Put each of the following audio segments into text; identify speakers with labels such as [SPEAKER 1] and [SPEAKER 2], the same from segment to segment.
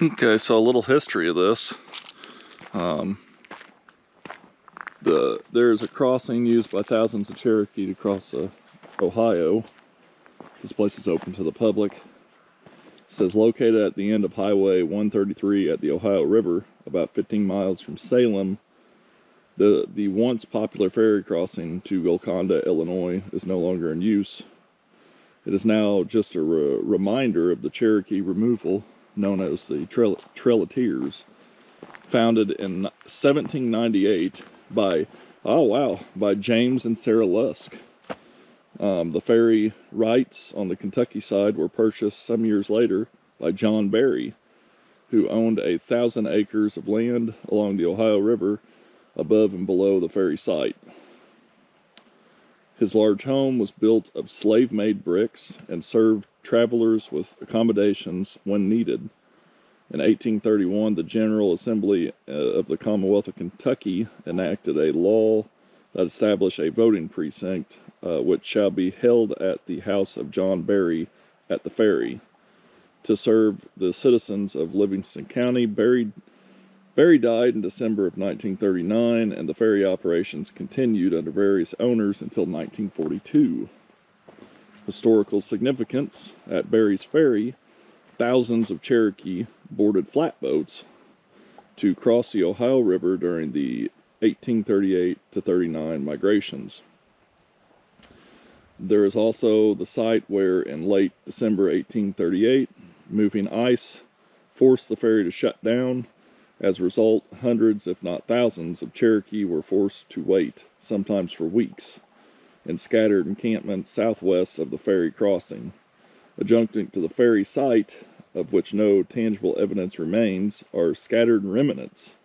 [SPEAKER 1] Okay, so a little history of this. There's a crossing used by thousands of Cherokee to cross Ohio. This place is open to the public. It says located at the end of Highway 133 at the Ohio River, about 15 miles from Salem. The once popular ferry crossing to Golconda, Illinois, is no longer in use. It is now just a reminder of the Cherokee removal, known as the Trailatiers, founded in 1798 by James and Sarah Lusk. The ferry rights on the Kentucky side were purchased some years later by John Barry, who owned 1,000 acres of land along the Ohio River above and below the ferry site. His large home was built of slave-made bricks and served travelers with accommodations when needed. In 1831, the General Assembly of the Commonwealth of Kentucky enacted a law that established a voting precinct, which shall be held at the house of John Barry at the ferry, to serve the citizens of Livingston County. Barry died in December of 1939, and the ferry operations continued under various owners until 1942. Historical significance: at Barry's Ferry, thousands of Cherokee boarded flatboats to cross the Ohio River during the 1838 to 39 migrations. There is also the site where, in late December 1838, moving ice forced the ferry to shut down. As a result, hundreds, if not thousands, of Cherokee were forced to wait, sometimes for weeks, in scattered encampments southwest of the ferry crossing. Adjuncting to the ferry site, of which no tangible evidence remains, are scattered remnants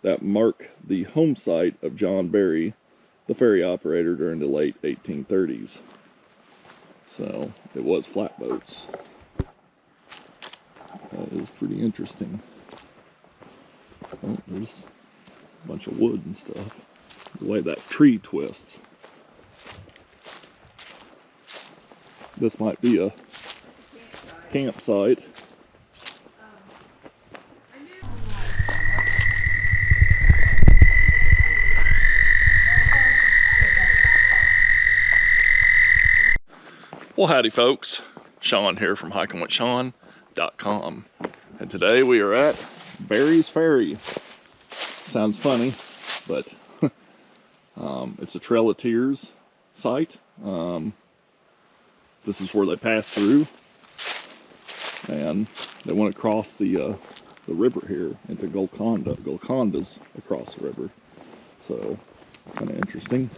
[SPEAKER 1] that mark the home site of John Barry, the ferry operator during the late 1830s. So, it was flatboats. That is pretty interesting. Oh, there's a bunch of wood and stuff. The way that tree twists. This might be a campsite. Well, howdy folks. Shawn here from HikingWithShawn.com. And today we are at Barry's Ferry. Sounds funny, but it's a Trailatiers site. This is where they pass through, and they want to cross the river here into Golconda. Golconda's across the river, so it's kind of interesting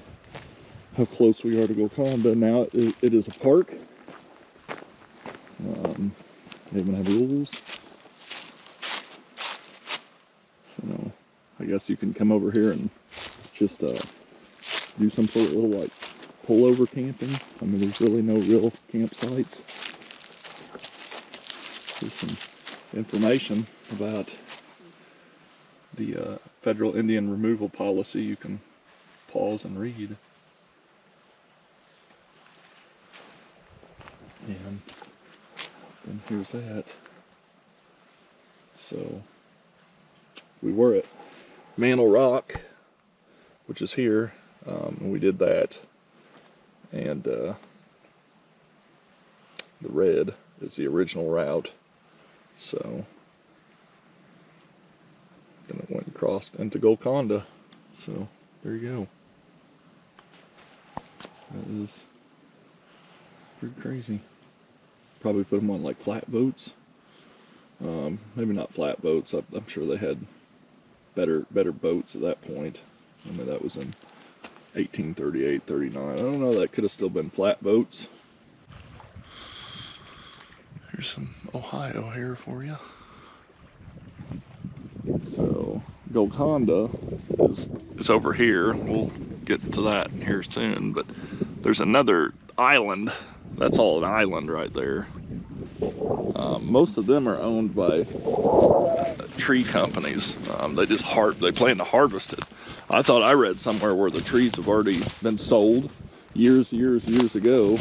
[SPEAKER 1] how close we are to Golconda. Now it is a park. They even have rules. So I guess you can come over here and just do some sort of little like pullover camping. I mean, there's really no real campsites. There's some information about the federal Indian removal policy. You can pause and read. And here's that. So we were at Mantle Rock, which is here, and we did that. And the red is the original route. So then it went and crossed into Golconda. So there you go. That is pretty crazy. Probably put them on like flatboats. Maybe not flatboats. I'm sure they had better boats at that point. I mean, that was in 1838, 39. I don't know, that could have still been flatboats. Here's some Ohio here for you. So Golconda is over here. We'll get to that here soon, but there's another island. That's all an island right there. Most of them are owned by tree companies. They plan to harvest it. I thought I read somewhere where the trees have already been sold years ago,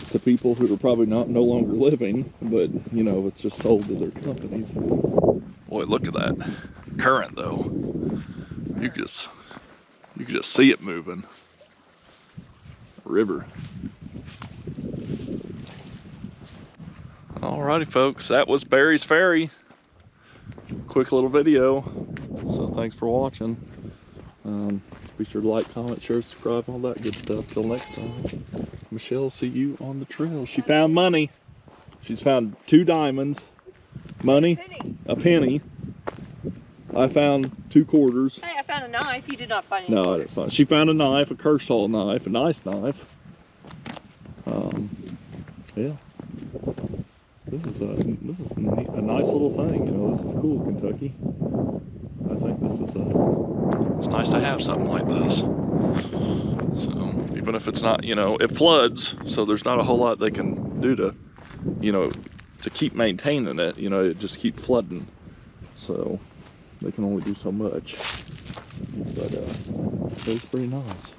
[SPEAKER 1] to people who are probably no longer living, but you know, it's just sold to their companies. Boy, look at that current though. You could just see it moving. River. Alrighty folks, that was Barry's Ferry. Quick little video. So thanks for watching. Be sure to like, comment, share, subscribe, all that good stuff. Till next time. Michelle, see you on the trail. She found money. She's found 2 diamonds. Money. A penny. I found 2 quarters.
[SPEAKER 2] Hey, I found a knife. You did not find any.
[SPEAKER 1] No, I didn't find. She found a knife, a Kershaw knife, a nice knife. Yeah. This is a nice little thing. You know, this is cool, Kentucky. I think this is it's nice to have something like this. So even if it's not, you know, it floods, so there's not a whole lot they can do to, you know, to keep maintaining it. You know, it just keep flooding. So they can only do so much. But it's pretty nice.